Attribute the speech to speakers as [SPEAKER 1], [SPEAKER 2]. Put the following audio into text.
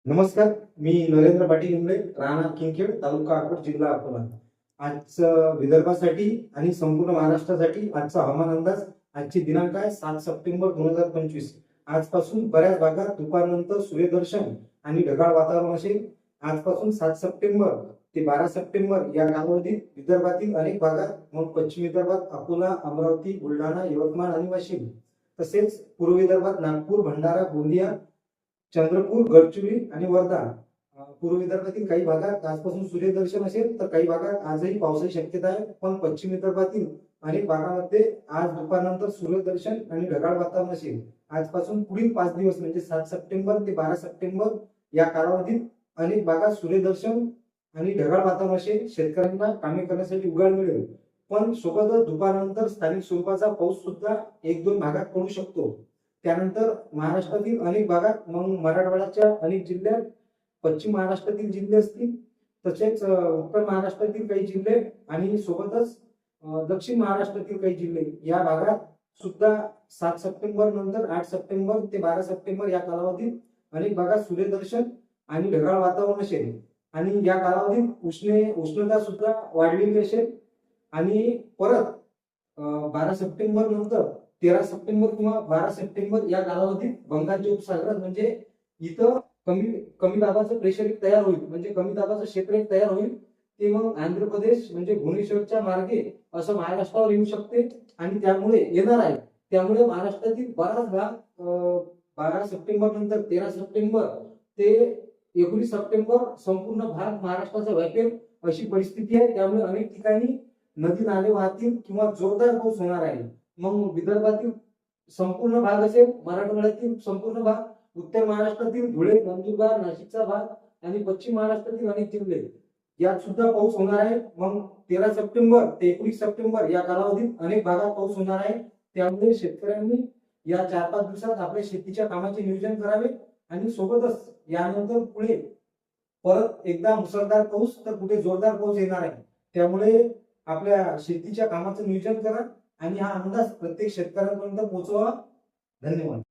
[SPEAKER 1] नमस्कार. मी नरेंद्र पाटील इंगळे, राहणार किंगखेड, तालुका अकोट, जिल्हा अकोला. आज विदर्भासाठी आणि संपूर्ण महाराष्ट्रासाठी आजचा हवामान अंदाज. आजची दिनांक आहे 7 सप्टेंबर 2025. आजपासून बऱ्याच भागात दुपारनंतर सूर्यदर्शन आणि ढगाळ वातावरण असेल. आजपासून 7 सप्टेंबर ते 12 सप्टेंबर या कालावधीत विदर्भातील अनेक भागात, मग पश्चिम विदर्भात अकोला, अमरावती, बुलढाणा, यवतमाळ आणि वाशिम, तसेच पूर्व विदर्भात नागपूर, भंडारा, गोंदिया, चंद्रपूर, गडचिरोली आणि वर्धा, पूर्व विदर्भातील काही भागात आजपासून सूर्यदर्शन असेल, तर काही भागात आजही पावसाची शक्यता आहे. पण पश्चिम विदर्भातील अनेक भागामध्ये आज दुपारनंतर सूर्यदर्शन आणि ढगाळ वातावरण असेल. आजपासून पुढील 5 दिवस म्हणजे 7 सप्टेंबर ते 12 सप्टेंबर या कालावधीत अनेक भागात सूर्यदर्शन आणि ढगाळ वातावरण असेल. शेतकऱ्यांना कामे करण्यासाठी उघाड मिळेल. पण सोबतच दुपारनंतर स्थानिक स्वरूपाचा पाऊस सुद्धा 1-2 भागात पडू शकतो. त्यानंतर महाराष्ट्रातील अनेक भागात, मग मराठवाड्याच्या अनेक जिल्ह्यात, पश्चिम महाराष्ट्रातील जिल्हे असतील, तसेच उत्तर महाराष्ट्रातील काही जिल्हे आणि सोबतच दक्षिण महाराष्ट्रातील काही जिल्हे या भागात सुद्धा 7 सप्टेंबर नंतर 8 सप्टेंबर ते 12 सप्टेंबर या कालावधीत अनेक भागात सूर्यदर्शन आणि ढगाळ वातावरण असेल. आणि या कालावधीत उष्णता सुद्धा वाढलेली असेल. आणि परत 12 सप्टेंबर नंतर 13 सप्टेंबर किंवा 12 सप्टेंबर या कालावधीत बंगालच्या उपसागरात, म्हणजे इथं कमी कमी दाबाचं प्रेशर एक तयार होईल, म्हणजे कमी दाबाचं क्षेत्र एक तयार होईल. ते मग आंध्र प्रदेश म्हणजे भुवनेश्वरच्या मार्गे असं महाराष्ट्रावर येऊ शकते. आणि त्यामुळे येणार आहे. त्यामुळे महाराष्ट्रातील बराच भाग 12 सप्टेंबर नंतर 13 सप्टेंबर ते 19 सप्टेंबर संपूर्ण भाग महाराष्ट्राचा व्यापेल अशी परिस्थिती आहे. त्यामुळे अनेक ठिकाणी नदी नाले वाहतील किंवा जोरदार पाऊस होणार आहे. मग विदर्भातील संपूर्ण भाग असेल, मराठवाड्यातील संपूर्ण भाग, उत्तर महाराष्ट्रातील धुळे, नंदुरबार, नाशिकचा भाग आणि पश्चिम महाराष्ट्रातील अनेक जिल्हे यात सुद्धा पाऊस होणार आहे. मग 13 सप्टेंबर ते 19 सप्टेंबर या कालावधीत अनेक भागात पाऊस होणार आहे. त्यामुळे शेतकऱ्यांनी या 4-5 दिवसात आपल्या शेतीच्या कामाचे नियोजन करावे. आणि सोबतच यानंतर पुढे परत एकदा मुसळधार पाऊस, तर कुठे जोरदार पाऊस येणार आहे. त्यामुळे आपल्या शेतीच्या कामाचं नियोजन करा आणि हा अंदाज प्रत्येक शेतकऱ्यांपर्यंत पोहोचवा. धन्यवाद.